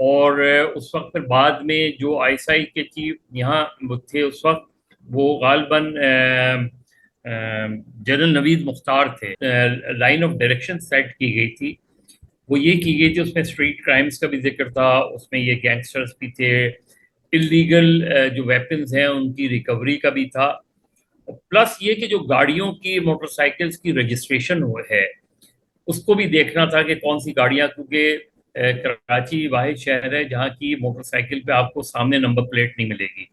اور اس وقت پھر بعد میں جو آئی ایس آئی کے چیف یہاں تھے اس وقت وہ غالباً جنرل نوید مختار تھے. لائن آف ڈائریکشن سیٹ کی گئی تھی وہ یہ کی گئی تھی, اس میں اسٹریٹ کرائمز کا بھی ذکر تھا, اس میں یہ گینگسٹرز بھی تھے, انلیگل جو ویپنز ہیں ان کی ریکوری کا بھی تھا, پلس یہ کہ جو گاڑیوں کی موٹر سائیکلز کی رجسٹریشن ہے اس کو بھی دیکھنا تھا کہ کون سی گاڑیاں, کیونکہ کراچی واحد شہر ہے جہاں کی موٹر سائیکل پہ آپ کو سامنے نمبر پلیٹ نہیں ملے گی,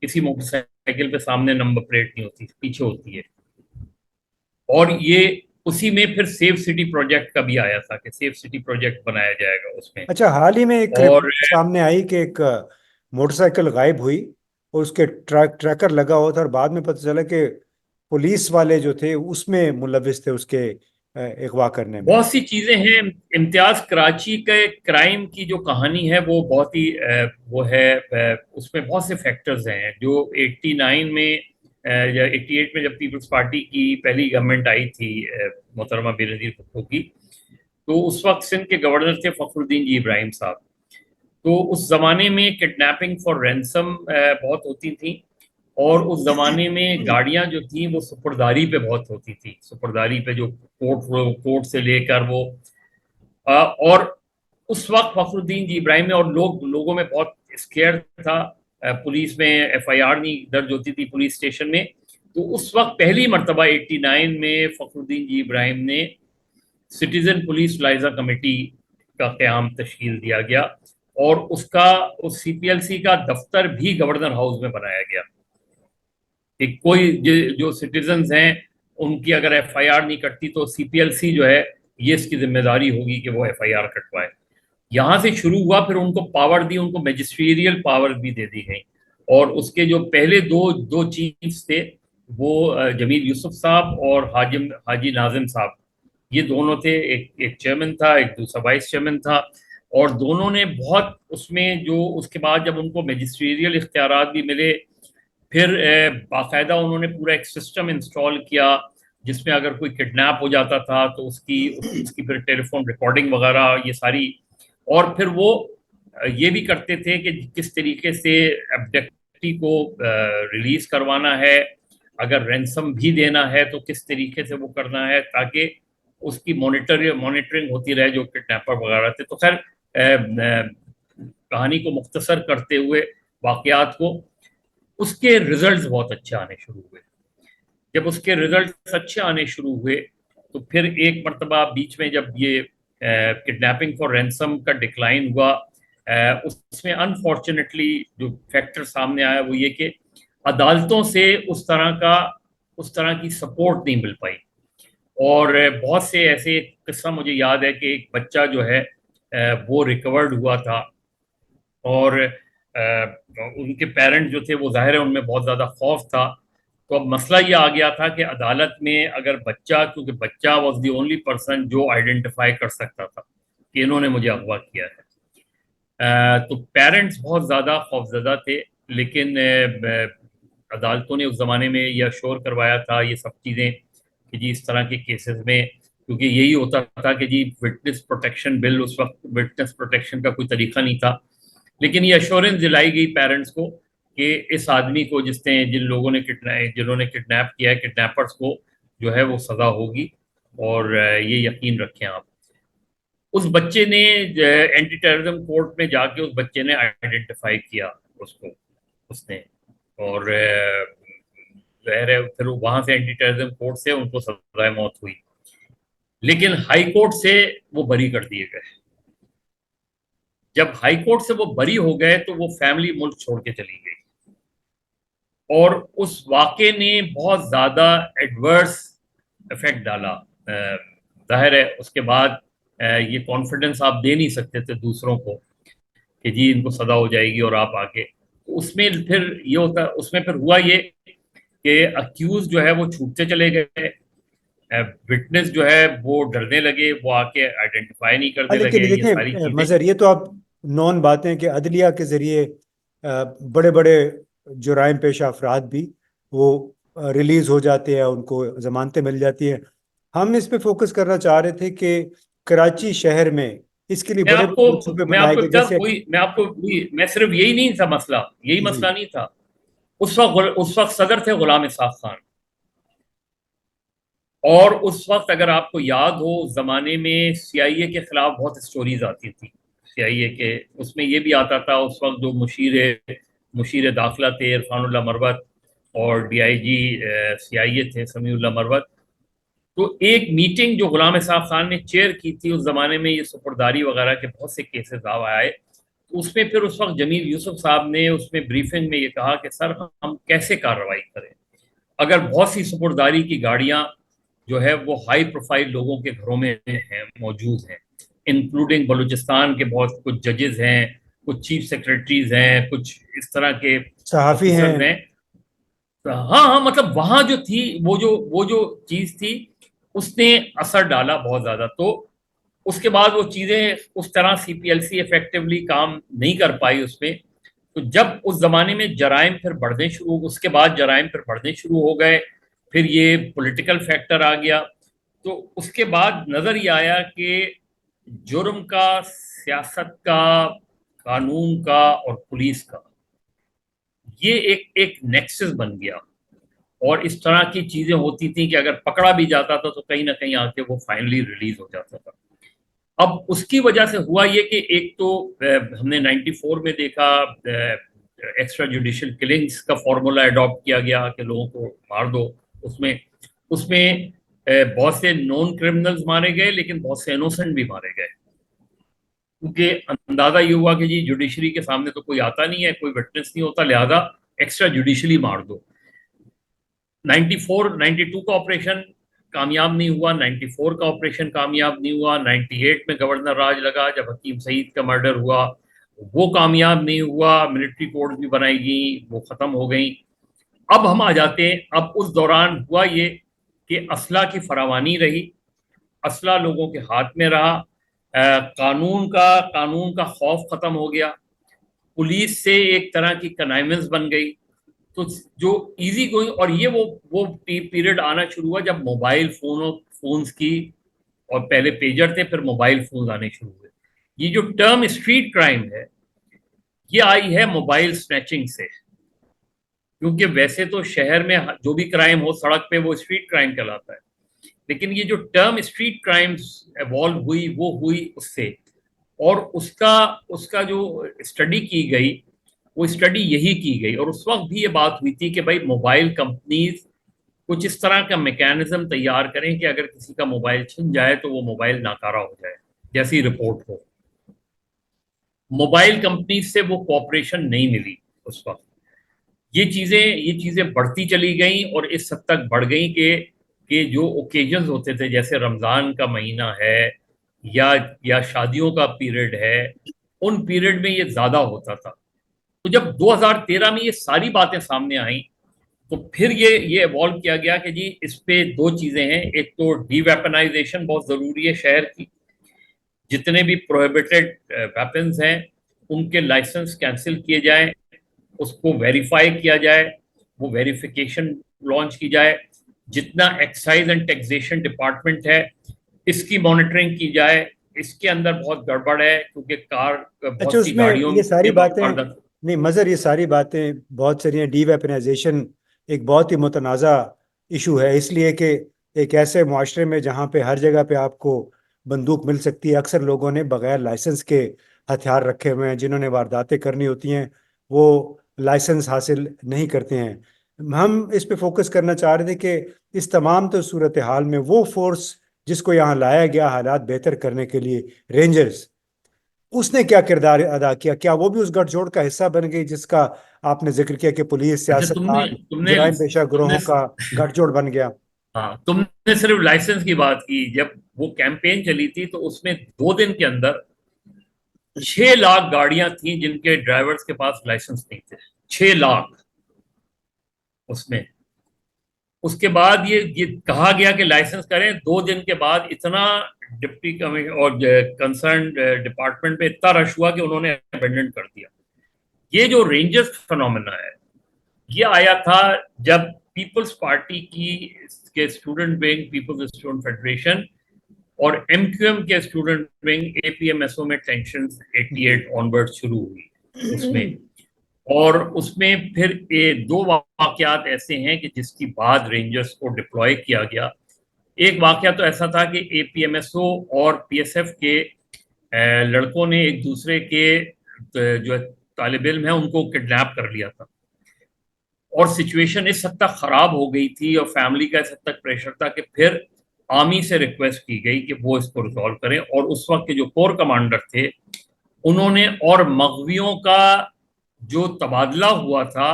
کسی موٹر سائیکل پہ سامنے نمبر پلیٹ نہیں ہوتی, پیچھے ہوتی ہے. اور یہ اسی میں پھر سیف سٹی پروجیکٹ کا بھی آیا تھا کہ سیف سٹی پروجیکٹ بنایا جائے گا اس میں. اچھا, حال ہی میں ایک اور رپورٹ سامنے آئی کہ ایک موٹر سائیکل غائب ہوئی اور اس کے ٹریکر لگا ہوا تھا, اور بعد میں پتہ چلا کہ پولیس والے جو تھے اس میں ملوث تھے اس کے اغوا کرنے میں. بہت سی چیزیں ہیں. امتیاز کراچی کے کرائم کی جو کہانی ہے وہ بہت ہی وہ ہے, اس میں بہت سے فیکٹرز ہیں جو 89 میں یا 88 میں جب پیپلز پارٹی کی پہلی گورنمنٹ آئی تھی محترمہ بینظیر بھٹو کی, تو اس وقت سندھ کے گورنر تھے فخر الدین جی ابراہیم صاحب. تو اس زمانے میں کڈنیپنگ فار رینسم بہت ہوتی تھیں, اور اس زمانے میں گاڑیاں جو تھیں وہ سپرداری پہ بہت ہوتی تھی, سپرداری پہ جو کورٹ سے لے کر وہ, اور اس وقت فخر الدین جی ابراہیم میں اور لوگوں میں بہت اسکیئر تھا, پولیس میں ایف آئی آر نہیں درج ہوتی تھی پولیس اسٹیشن میں. تو اس وقت پہلی مرتبہ 89 میں فخر الدین جی ابراہیم نے سٹیزن پولیس ملاحظہ کمیٹی کا قیام تشکیل دیا گیا, اور اس سی پی ایل سی کا دفتر بھی گورنر ہاؤس میں بنایا گیا کہ کوئی جو سٹیزنز ہیں ان کی اگر ایف آئی آر نہیں کٹتی تو سی پی ایل سی جو ہے یہ اس کی ذمہ داری ہوگی کہ وہ ایف آئی آر کٹوائے. یہاں سے شروع ہوا, پھر ان کو پاور دی, ان کو میجسٹریل پاور بھی دے دی گئی, اور اس کے جو پہلے دو چیفز تھے وہ جمیل یوسف صاحب اور حاجی ناظم صاحب, یہ دونوں تھے, ایک چیئرمین تھا, ایک دوسرا وائس چیئرمین تھا, اور دونوں نے بہت اس میں جو اس کے بعد جب ان کو میجسٹریل اختیارات بھی ملے, پھر باقاعدہ انہوں نے پورا ایک سسٹم انسٹال کیا جس میں اگر کوئی کڈنیپ ہو جاتا تھا تو اس کی پھر ٹیلی فون ریکارڈنگ وغیرہ یہ ساری, اور پھر وہ یہ بھی کرتے تھے کہ کس طریقے سے ابڈکٹی کو ریلیز کروانا ہے, اگر رینسم بھی دینا ہے تو کس طریقے سے وہ کرنا ہے تاکہ اس کی مانیٹرنگ ہوتی رہے جو کڈنیپر وغیرہ تھے. تو خیر کہانی کو مختصر کرتے ہوئے واقعات کو, اس کے ریزلٹس بہت اچھے آنے شروع ہوئے. جب اس کے ریزلٹس اچھے آنے شروع ہوئے تو پھر ایک مرتبہ بیچ میں جب یہ کڈنیپنگ فار رینسم کا ڈکلائن ہوا, اس میں انفارچونیٹلی جو فیکٹر سامنے آیا وہ یہ کہ عدالتوں سے اس طرح کی سپورٹ نہیں مل پائی, اور بہت سے ایسے قصہ مجھے یاد ہے کہ ایک بچہ جو ہے وہ ریکورڈ ہوا تھا, اور ان کے پیرنٹ جو تھے وہ ظاہر ہے ان میں بہت زیادہ خوف تھا. تو اب مسئلہ یہ آ گیا تھا کہ عدالت میں اگر بچہ, کیونکہ بچہ واز دی اونلی پرسن جو آئیڈینٹیفائی کر سکتا تھا کہ انہوں نے مجھے اغوا کیا ہے, تو پیرنٹس بہت زیادہ خوفزدہ تھے, لیکن عدالتوں نے اس زمانے میں یہ اشور کروایا تھا یہ سب چیزیں کہ جی اس طرح کے کیسز میں, کیونکہ یہی ہوتا تھا کہ جی وٹنس پروٹیکشن بل, اس وقت وٹنس پروٹیکشن کا کوئی طریقہ نہیں تھا, لیکن یہ ایشورنس دلائی گئی پیرنٹس کو کہ اس آدمی کو جنہوں نے کڈنیپ کیا ہے, کڈنیپرز کو جو ہے وہ سزا ہوگی, اور یہ یقین رکھیں آپ. اس بچے نے اینٹی ٹیررزم کورٹ میں جا کے اس بچے نے آئیڈینٹیفائی کیا اس نے, اور ظاہر ہے پھر وہاں سے اینٹی ٹیررزم کورٹ سے ان کو سزائے موت ہوئی, لیکن ہائی کورٹ سے وہ بری کر دیے گئے. جب ہائی کورٹ سے وہ بری ہو گئے تو وہ فیملی ملک چھوڑ کے چلی گئی, اور اس واقعے نے بہت زیادہ ایڈورس افیکٹ ڈالا. ظاہر ہے اس کے بعد یہ کانفیڈنس آپ دے نہیں سکتے تھے دوسروں کو کہ جی ان کو سزا ہو جائے گی اور آپ آگے. اس میں پھر یہ ہوتا, اس میں پھر ہوا یہ کہ اکیوز جو ہے وہ چھوٹتے چلے گئے, وٹنس جو ہے وہ ڈرنے لگے, وہ آ کے آئیڈینٹیفائی نہیں کرنے لیکن لگے, یہ ساری دیکھیں چیزیں. مظہر, یہ تو آپ نون باتیں کہ عدلیہ کے ذریعے بڑے بڑے جرائم پیشہ افراد بھی وہ ریلیز ہو جاتے ہیں, ان کو ضمانتیں مل جاتی ہیں. ہم اس پہ فوکس کرنا چاہ رہے تھے کہ کراچی شہر میں اس کے لیے بڑے بڑے منصوبے بنائے گئے جیسے میں صرف یہی نہیں تھا مسئلہ، یہی جی مسئلہ نہیں تھا. اس وقت صدر تھے غلام اسحاق خان، اور اس وقت اگر آپ کو یاد ہو اس زمانے میں سی آئی اے کے خلاف بہت سٹوریز آتی تھی. سی آئی اے کے اس میں یہ بھی آتا تھا اس وقت جو مشیر داخلہ تھے عرفان اللہ مروت، اور ڈی آئی جی سی آئی اے تھے سمیع اللہ مروت. تو ایک میٹنگ جو غلام اسحاق خان نے چیئر کی تھی اس زمانے میں، یہ سپرداری وغیرہ کے بہت سے کیسز آئے، تو اس میں پھر اس وقت جمیل یوسف صاحب نے اس میں بریفنگ میں یہ کہا کہ سر ہم کیسے کارروائی کریں اگر بہت سی سپرداری کی گاڑیاں جو ہے وہ ہائی پروفائل لوگوں کے گھروں میں ہیں، موجود ہیں، انکلوڈنگ بلوچستان کے بہت کچھ ججز ہیں، کچھ چیف سیکرٹریز ہیں، کچھ اس طرح کے صحافی ہیں. آفیسرز ہیں. ہاں ہاں، مطلب وہاں جو تھی وہ جو چیز تھی اس نے اثر ڈالا بہت زیادہ. تو اس کے بعد وہ چیزیں اس طرح سی پی ایل سی افیکٹولی کام نہیں کر پائی اس میں. تو جب اس زمانے میں جرائم پھر بڑھنے شروع، اس کے بعد جرائم پھر بڑھنے شروع ہو گئے، پھر یہ پولیٹیکل فیکٹر آ گیا، تو اس کے بعد نظر یہ آیا کہ جرم کا، سیاست کا، قانون کا اور پولیس کا یہ ایک نیکسس بن گیا. اور اس طرح کی چیزیں ہوتی تھیں کہ اگر پکڑا بھی جاتا تھا تو کہیں نہ کہیں آ کے وہ فائنلی ریلیز ہو جاتا تھا. اب اس کی وجہ سے ہوا یہ کہ ایک تو ہم نے 94 میں دیکھا ایکسٹرا جوڈیشل کلنگز کا فارمولا اڈاپٹ کیا گیا کہ لوگوں کو مار دو. اس میں بہت سے نون کرمنلز مارے گئے لیکن بہت سے انوسنٹ بھی مارے گئے، کیونکہ اندازہ یہ ہوا کہ جی جوڈیشری کے سامنے تو کوئی آتا نہیں ہے، کوئی وٹنس نہیں ہوتا، لہذا ایکسٹرا جوڈیشلی مار دو. 92 کا آپریشن کامیاب نہیں ہوا، 94 کا آپریشن کامیاب نہیں ہوا، 98 میں گورنر راج لگا جب حکیم سعید کا مرڈر ہوا، وہ کامیاب نہیں ہوا، ملٹری کورٹس بھی بنائی گئیں، وہ ختم ہو گئیں. اب ہم آ جاتے ہیں، اب اس دوران ہوا یہ کہ اسلحہ کی فراوانی رہی، اسلحہ لوگوں کے ہاتھ میں رہا، قانون کا خوف ختم ہو گیا، پولیس سے ایک طرح کی کنائمنس بن گئی. تو جو ایزی گوئنگ، اور یہ وہ پیریڈ آنا شروع ہوا جب موبائل فونز کی، اور پہلے پیجر تھے پھر موبائل فونز آنے شروع ہوئے. یہ جو ٹرم اسٹریٹ کرائم ہے یہ آئی ہے موبائل سنیچنگ سے، کیونکہ ویسے تو شہر میں جو بھی کرائم ہو سڑک پہ وہ اسٹریٹ کرائم کہلاتا ہے، لیکن یہ جو ٹرم اسٹریٹ کرائمز ایوالو ہوئی وہ ہوئی اس سے. اور اس کا جو اسٹڈی کی گئی وہ اسٹڈی یہی کی گئی، اور اس وقت بھی یہ بات ہوئی تھی کہ بھائی موبائل کمپنیز کچھ اس طرح کا میکینزم تیار کریں کہ اگر کسی کا موبائل چھن جائے تو وہ موبائل ناکارہ ہو جائے جیسی رپورٹ ہو. موبائل کمپنیز سے وہ کوآپریشن نہیں ملی اس وقت. یہ چیزیں بڑھتی چلی گئیں اور اس حد تک بڑھ گئیں کہ جو اوکیجنز ہوتے تھے جیسے رمضان کا مہینہ ہے یا شادیوں کا پیریڈ ہے، ان پیریڈ میں یہ زیادہ ہوتا تھا. تو جب 2013 میں یہ ساری باتیں سامنے آئیں تو پھر یہ ایوالو کیا گیا کہ جی اس پہ دو چیزیں ہیں. ایک تو ڈی ویپنائزیشن بہت ضروری ہے شہر کی، جتنے بھی پروہیبٹڈ ویپنز ہیں ان کے لائسنس کینسل کیے جائیں، اس کو ویریفائی کیا جائے، وہ ویریفیکیشن لانچ کی جائے. جتنا ایکسائز اینڈ ٹیکسیشن ڈپارٹمنٹ ہے اس کی مانیٹرنگ کی جائے. اس کے اندر بہت گڑبڑ ہے کیونکہ بہت اس سی میں گاڑیوں یہ ساری کے باتیں نہیں مظہر، یہ ساری باتیں بہت ساری ہیں. ڈی ویپنائزیشن ایک بہت ہی متنازع ایشو ہے، اس لیے کہ ایک ایسے معاشرے میں جہاں پہ ہر جگہ پہ آپ کو بندوق مل سکتی ہے، اکثر لوگوں نے بغیر لائسنس کے ہتھیار رکھے ہوئے ہیں. جنہوں نے وارداتیں کرنی ہوتی ہیں وہ لائسنس حاصل نہیں کرتے ہیں. ہم اس پہ فوکس کرنا چاہ رہے تھے کہ اس تمام تو صورتحال میں وہ فورس جس کو یہاں لایا گیا حالات بہتر کرنے کے لیے، رینجرز، اس نے کیا کردار ادا کیا؟ کیا وہ بھی اس گٹھ جوڑ کا حصہ بن گئی جس کا آپ نے ذکر کیا کہ پولیس، اچھا سیاستدان، جرائم پیشہ گروہوں کا گٹھ جوڑ بن گیا؟ ہاں، تم نے صرف لائسنس کی بات کی. جب وہ کیمپین چلی تھی تو اس میں 2 دن کے اندر 6 لاکھ گاڑیاں تھیں جن کے ڈرائیورز کے پاس لائسنس نہیں تھے. 6 لاکھ اس میں. اس کے بعد یہ کہا گیا کہ لائسنس کریں. 2 دن کے بعد اتنا ڈپٹی اور کنسرن ڈپارٹمنٹ پہ اتنا رش ہوا کہ انہوں نے ابینڈن کر دیا. یہ جو رینجرز فنومینا ہے یہ آیا تھا جب پیپلز پارٹی کی اسٹوڈنٹ ونگ، پیپلز اسٹوڈنٹ فیڈریشن اور ایم کیو ایم کے student wing A P M S O میں ٹینشن 88 آنورڈ شروع ہوئی اس میں. اور اس میں پھر دو واقعات ایسے ہیں کہ جس کی بعد رینجرز کو ڈپلوائے کیا گیا. ایک واقعہ تو ایسا تھا کہ اے پی ایم ایس او اور پی ایس ایف کے لڑکوں نے ایک دوسرے کے جو طالب علم ہیں ان کو کڈنیپ کر لیا تھا, اور سچویشن اس حد تک خراب ہو گئی تھی اور فیملی کا اس حد تک پریشر تھا کہ پھر آرمی سے ریکویسٹ کی گئی کہ وہ اس کو ریزالو کریں. اور اس وقت کے جو کور کمانڈر تھے انہوں نے, اور مغویوں کا جو تبادلہ ہوا تھا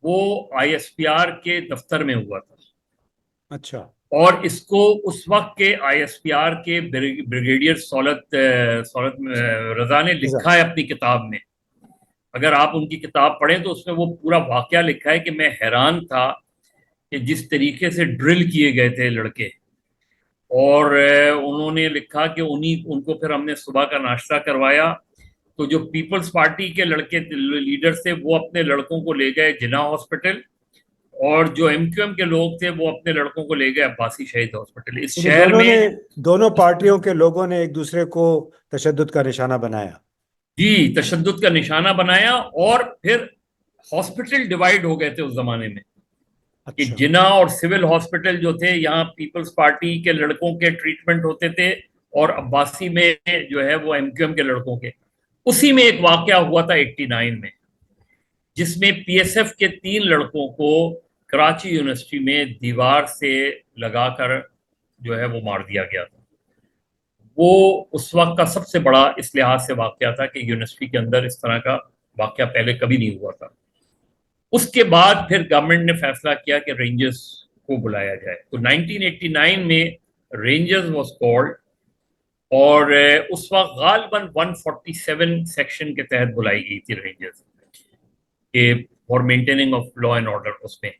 وہ آئی ایس پی آر کے دفتر میں ہوا تھا. اچھا. اور اس کو اس وقت کے آئی ایس پی آر کے بریگیڈیئر سولت رضا نے لکھا ہے اپنی کتاب میں. اگر آپ ان کی کتاب پڑھیں تو اس میں وہ پورا واقعہ لکھا ہے کہ میں حیران تھا کہ جس طریقے سے ڈرل کیے گئے تھے لڑکے. اور انہوں نے لکھا کہ ان کو پھر ہم نے صبح کا ناشتہ کروایا تو جو پیپلز پارٹی کے لڑکے لیڈر تھے وہ اپنے لڑکوں کو لے گئے جناح ہاسپٹل, اور جو ایم کیو ایم کے لوگ تھے وہ اپنے لڑکوں کو لے گئے عباسی شہید ہاسپٹل. اس شہر میں دونوں پارٹیوں کے لوگوں نے ایک دوسرے کو تشدد کا نشانہ بنایا. جی, تشدد کا نشانہ بنایا. اور پھر ہاسپٹل ڈیوائیڈ ہو گئے تھے اس زمانے میں کہ جناح اور سول ہاسپٹل جو تھے یہاں پیپلز پارٹی کے لڑکوں کے ٹریٹمنٹ ہوتے تھے, اور عباسی میں جو ہے وہ ایم کیو ایم کے لڑکوں کے. اسی میں ایک واقعہ ہوا تھا 89 میں جس میں پی ایس ایف کے 3 لڑکوں کو کراچی یونیورسٹی میں دیوار سے لگا کر جو ہے وہ مار دیا گیا تھا. وہ اس وقت کا سب سے بڑا اس لحاظ سے واقعہ تھا کہ یونیورسٹی کے اندر اس طرح کا واقعہ پہلے کبھی نہیں ہوا تھا. اس کے بعد پھر گورنمنٹ نے فیصلہ کیا کہ رینجرز کو بلایا جائے. تو 1989 میں رینجرز واز کالڈ, اور اس وقت غالباً 147 سیکشن کے تحت بلائی گئی تھی رینجرز کہ for maintaining of law and order. اس میں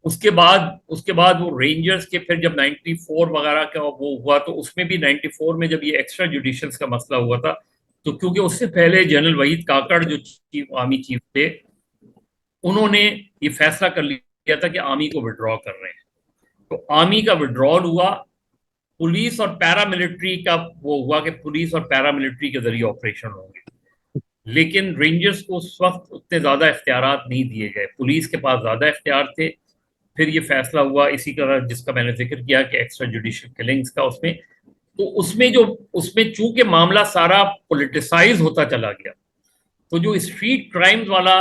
اس کے بعد وہ رینجرز کے پھر جب 94 وغیرہ کا وہ ہوا تو اس میں بھی 94 میں جب یہ ایکسٹرا جوڈیشلز کا مسئلہ ہوا تھا تو کیونکہ اس سے پہلے جنرل وحید کاکڑ جو آرمی چیف تھے انہوں نے یہ فیصلہ کر لیا تھا کہ آرمی کو وڈرا کر رہے ہیں. تو آرمی کا وڈرال ہوا, پولیس اور پیراملٹری کا وہ ہوا کہ پولیس اور پیراملٹری کے ذریعے آپریشن ہوں گے, لیکن رینجرز کو اس وقت اتنے زیادہ اختیارات نہیں دیے گئے. پولیس کے پاس زیادہ اختیار تھے. پھر یہ فیصلہ ہوا اسی طرح جس کا میں نے ذکر کیا کہ ایکسٹرا جوڈیشل کلنگز کا. اس میں چونکہ معاملہ سارا پولیٹیسائز ہوتا چلا گیا تو جو اسٹریٹ کرائمز والا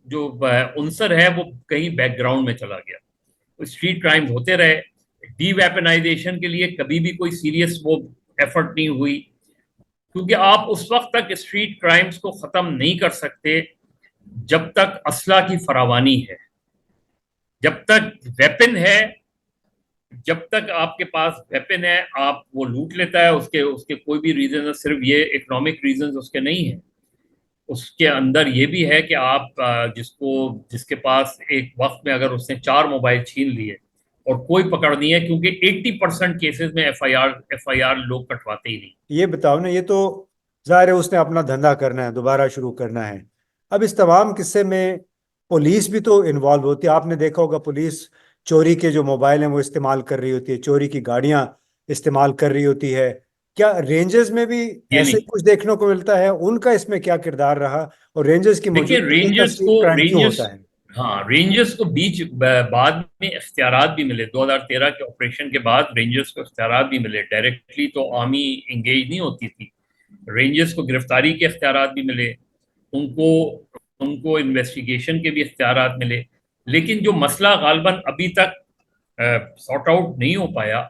جو عنصر ہے وہ کہیں بیک گراؤنڈ میں چلا گیا. اسٹریٹ کرائمز ہوتے رہے. ڈی ویپنائزیشن کے لیے کبھی بھی کوئی سیریس وہ ایفرٹ نہیں ہوئی, کیونکہ آپ اس وقت تک اسٹریٹ کرائمز کو ختم نہیں کر سکتے جب تک اسلحہ کی فراوانی ہے, جب تک ویپن ہے, جب تک آپ کے پاس ویپن ہے آپ وہ لوٹ لیتا ہے. اس کے کوئی بھی ریزن, صرف یہ اکنامک ریزنز اس کے نہیں ہیں. اس کے اندر یہ بھی ہے کہ آپ جس کے پاس ایک وقت میں اگر اس نے 4 موبائل چھین لیے اور کوئی پکڑ نہیں ہے, کیونکہ 80% کیسز میں ایف آئی آر لوگ کٹواتے ہی نہیں. یہ بتاؤ نا, یہ تو ظاہر ہے اس نے اپنا دھندا کرنا ہے, دوبارہ شروع کرنا ہے. اب اس تمام قصے میں پولیس بھی تو انوالو ہوتی ہے. آپ نے دیکھا ہوگا پولیس چوری کے جو موبائل ہیں وہ استعمال کر رہی ہوتی ہے, چوری کی گاڑیاں استعمال کر رہی ہوتی ہے. کیا رینجرز میں بھی ایسے کچھ دیکھنے کو ملتا ہے؟ ان کا اس میں کیا کردار رہا, اور رینجرز کی موجودگی کا اسٹریٹ کرائم کیوں ہوتا ہے؟ ہاں, رینجرز کو بعد میں اختیارات بھی ملے. 2013 کے آپریشن کے بعد رینجرز کو اختیارات بھی ملے. ڈائریکٹلی تو آرمی انگیج نہیں ہوتی تھی. رینجرز کو گرفتاری کے اختیارات بھی ملے, ان کو انویسٹیگیشن کے بھی اختیارات ملے. لیکن جو مسئلہ غالباً ابھی تک سارٹ آؤٹ نہیں ہو پایا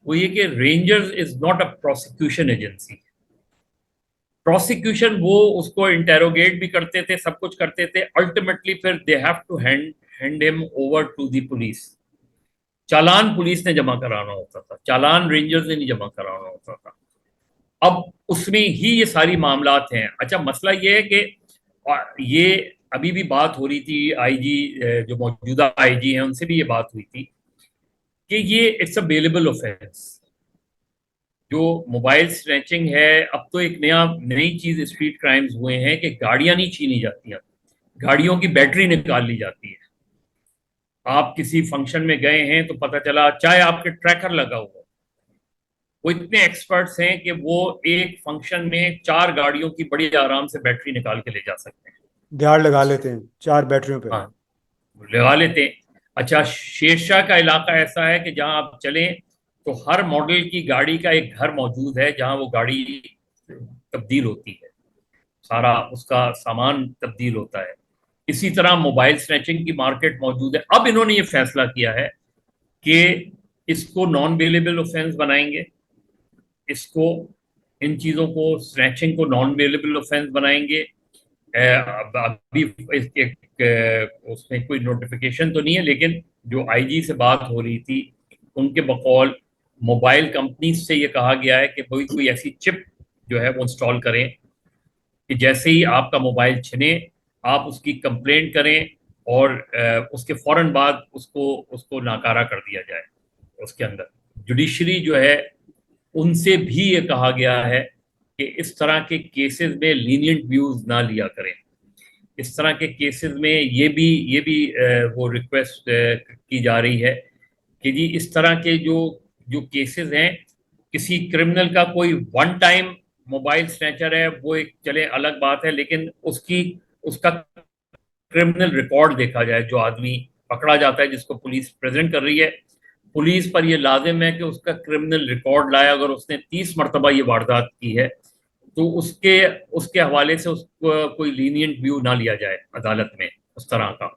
وہ یہ کہ rangers is not a prosecution agency. Prosecution وہ اس کو انٹیروگیٹ بھی کرتے تھے, سب کچھ کرتے تھے, الٹیمیٹلی پھر دے ہیو ٹو ہینڈ ہم over to the police. Challan police نے جمع کرانا ہوتا تھا, چالان رینجرز نے نہیں جمع کرانا ہوتا تھا. اب اس میں ہی یہ ساری معاملات ہیں. اچھا, مسئلہ یہ ہے کہ یہ ابھی بھی بات ہو رہی تھی, آئی جی جو موجودہ آئی جی ہیں ان سے بھی یہ بات ہوئی تھی کہ یہ اٹس اے بیلیبل آفینس. جو موبائل سنیچنگ ہے, اب تو ایک نئی چیز اسٹریٹ کرائمز ہوئے ہیں کہ گاڑیاں نہیں چھینی جاتی ہیں, گاڑیوں کی بیٹری نکال لی جاتی ہے. آپ کسی فنکشن میں گئے ہیں تو پتہ چلا چاہے آپ کے ٹریکر لگا ہوا, وہ اتنے ایکسپرٹس ہیں کہ وہ ایک فنکشن میں 4 گاڑیوں کی بڑی آرام سے بیٹری نکال کے لے جا سکتے ہیں. دیہڑ لگا لیتے ہیں 4 بیٹریوں پہ. ہاں لگا لیتے ہیں. اچھا شیرشاہ کا علاقہ ایسا ہے کہ جہاں آپ چلیں تو ہر ماڈل کی گاڑی کا ایک گھر موجود ہے جہاں وہ گاڑی تبدیل ہوتی ہے, سارا اس کا سامان تبدیل ہوتا ہے. اسی طرح موبائل سنیچنگ کی مارکیٹ موجود ہے. اب انہوں نے یہ فیصلہ کیا ہے کہ اس کو نان ویلیبل اوفینس بنائیں گے, اس کو ان چیزوں کو سنیچنگ کو نان ویلیبل اوفینس بنائیں گے. ابھی اس میں کوئی نوٹیفیکیشن تو نہیں ہے, لیکن جو آئی جی سے بات ہو رہی تھی ان کے بقول موبائل کمپنیز سے یہ کہا گیا ہے کہ کوئی ایسی چپ جو ہے وہ انسٹال کریں کہ جیسے ہی آپ کا موبائل چھنے آپ اس کی کمپلینٹ کریں اور اس کے فوراً بعد اس کو ناکارہ کر دیا جائے. اس کے اندر جوڈیشری جو ہے ان سے بھی یہ کہا گیا ہے کہ اس طرح کے کیسز میں لینینٹ ویوز نہ لیا کریں. اس طرح کے کیسز میں یہ بھی وہ ریکویسٹ کی جا رہی ہے کہ جی اس طرح کے جو کیسز ہیں, کسی کرمنل کا کوئی ون ٹائم موبائل سنیچر ہے وہ ایک چلے الگ بات ہے, لیکن اس کا کرمنل ریکارڈ دیکھا جائے. جو آدمی پکڑا جاتا ہے جس کو پولیس پریزنٹ کر رہی ہے, پولیس پر یہ لازم ہے کہ اس کا کرمنل ریکارڈ لائے. اگر اس نے 30 مرتبہ یہ واردات کی ہے تو اس کے حوالے سے اس کو کوئی لینینٹ ویو نہ لیا جائے عدالت میں اس طرح کا.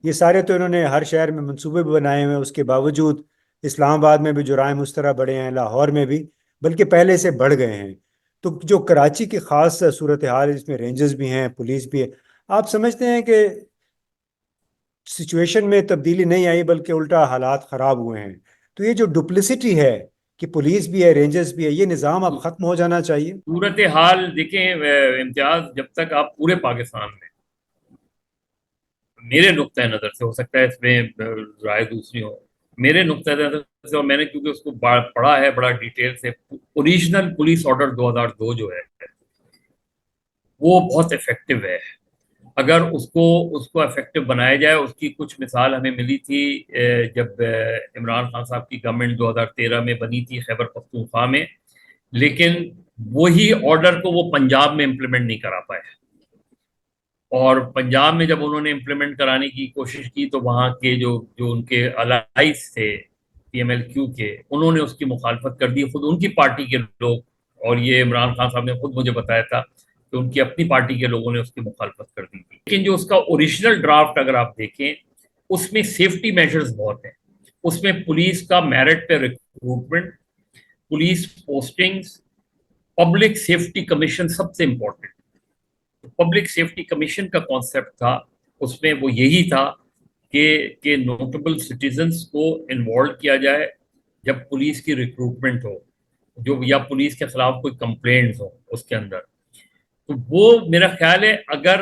یہ سارے تو انہوں نے ہر شہر میں منصوبے بھی بنائے ہوئے ہیں. اس کے باوجود اسلام آباد میں بھی جرائم اس طرح بڑھے ہیں, لاہور میں بھی, بلکہ پہلے سے بڑھ گئے ہیں. تو جو کراچی کی خاص صورتحال, اس میں رینجرز بھی ہیں, پولیس بھی ہے, آپ سمجھتے ہیں کہ سچویشن میں تبدیلی نہیں آئی بلکہ الٹا حالات خراب ہوئے ہیں؟ تو یہ جو ڈپلسٹی ہے کہ پولیس بھی ہے, رینجرز بھی ہے, یہ نظام اب ختم ہو جانا چاہیے. صورتحال دیکھیں امتیاز, جب تک آپ پورے پاکستان میں, میرے نقطۂ نظر سے, ہو سکتا ہے اس میں رائے دوسری ہو, میرے نقطۂ نظر سے, اور میں نے کیونکہ اس کو پڑھا ہے بڑا ڈیٹیل سے, اوریجنل پولیس آرڈر 2002 جو ہے وہ بہت افیکٹو ہے. اگر اس کو افیکٹو بنایا جائے, اس کی کچھ مثال ہمیں ملی تھی جب عمران خان صاحب کی گورنمنٹ 2013 میں بنی تھی خیبر پختونخوا میں, لیکن وہی آرڈر کو وہ پنجاب میں امپلیمنٹ نہیں کرا پائے. اور پنجاب میں جب انہوں نے امپلیمنٹ کرانے کی کوشش کی تو وہاں کے جو ان کے الائز تھے پی ایم ایل کیو کے, انہوں نے اس کی مخالفت کر دی, خود ان کی پارٹی کے لوگ. اور یہ عمران خان صاحب نے خود مجھے بتایا تھا کہ ان کی اپنی پارٹی کے لوگوں نے اس کی مخالفت کر دی تھی. لیکن جو اس کا اوریجنل ڈرافٹ اگر آپ دیکھیں, اس میں سیفٹی میجرز بہت ہیں. اس میں پولیس کا میرٹ پہ recruitment, police postings, public safety commission سب سے امپورٹنٹ. پبلک سیفٹی کمیشن کا کانسیپٹ تھا, اس میں وہ یہی تھا کہ نوٹیبل سٹیزنز کو انوالو کیا جائے جب پولیس کی ریکروٹمنٹ ہو, جو یا پولیس کے خلاف کوئی کمپلینٹس ہو اس کے اندر. تو وہ میرا خیال ہے اگر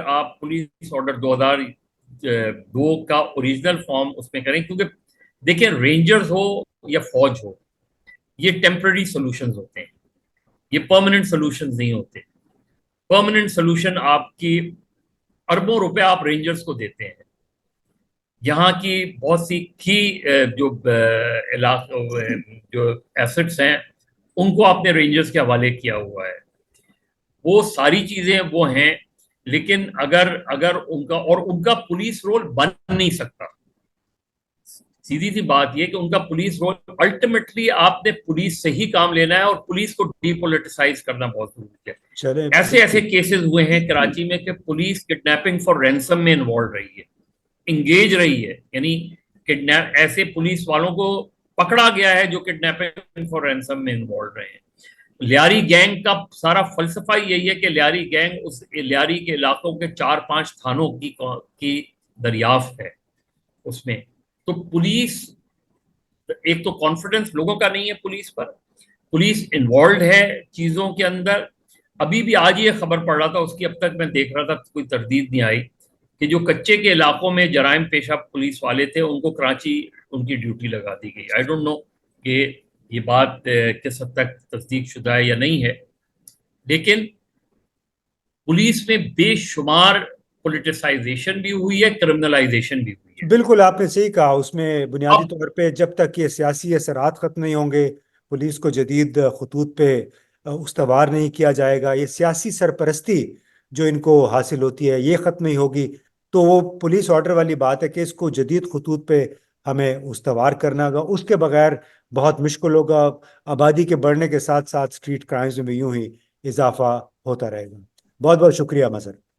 آپ پولیس آرڈر 2002 کا اوریجنل فارم اس میں کریں, کیونکہ دیکھیں رینجرز ہو یا فوج ہو, یہ ٹیمپرری سولوشنز ہوتے ہیں, یہ پرماننٹ سولوشنز نہیں ہوتے. پرماننٹ سولوشن آپ کی اربوں روپے آپ رینجرز کو دیتے ہیں. یہاں کی بہت سی کی جو ایسٹس ہیں ان کو آپ نے رینجرز کے حوالے کیا ہوا ہے. وہ ساری چیزیں وہ ہیں, لیکن اگر ان کا پولیس رول بن نہیں سکتا. سیدھی سی بات یہ کہ ان کا پولیس رول الٹیمیٹلی آپ نے پولیس سے ہی کام لینا ہے, اور پولیس کو ڈی پولیٹیسائز کرنا بہت ضروری ہے. ایسے کیسز ہوئے ہیں کراچی میں کہ پولیس کڈنیپنگ فار رینسم میں انوالو رہی ہے, انگیج رہی ہے, یعنی ایسے پولیس والوں کو پکڑا گیا ہے جو کڈنیپنگ فار رینسم میں انوالو رہے ہیں. لیاری گینگ کا سارا فلسفہ یہی ہے کہ لیاری گینگ اس لیاری کے علاقوں کے 4-5 تھانوں کی دریافت ہے اس میں. تو پولیس, ایک تو کانفیڈنس لوگوں کا نہیں ہے پولیس پر, پولیس انوالوڈ ہے چیزوں کے اندر. ابھی بھی آج یہ خبر پڑھ رہا تھا, اس کی اب تک میں دیکھ رہا تھا کوئی تردید نہیں آئی, کہ جو کچے کے علاقوں میں جرائم پیشہ پولیس والے تھے ان کو کراچی ان کی ڈیوٹی لگا دی گئی. آئی ڈونٹ نو کہ یہ بات کس حد تک تصدیق شدہ ہے یا نہیں ہے, لیکن پولیس میں بے شمار پولیٹیسائزیشن بھی ہوئی ہے, کرمنلائزیشن بھی ہوئی ہے. بالکل آپ نے صحیح کہا. اس میں بنیادی طور پہ جب تک یہ سیاسی اثرات ختم نہیں ہوں گے, پولیس کو جدید خطوط پہ استوار نہیں کیا جائے گا، یہ سیاسی سرپرستی جو ان کو حاصل ہوتی ہے یہ ختم نہیں ہوگی، تو وہ پولیس آرڈر والی بات ہے کہ اس کو جدید خطوط پہ ہمیں استوار کرنا ہوگا، اس کے بغیر بہت مشکل ہوگا۔ آبادی کے بڑھنے کے ساتھ ساتھ اسٹریٹ کرائمز میں یوں ہی اضافہ ہوتا رہے گا۔ بہت بہت شکریہ مظہر۔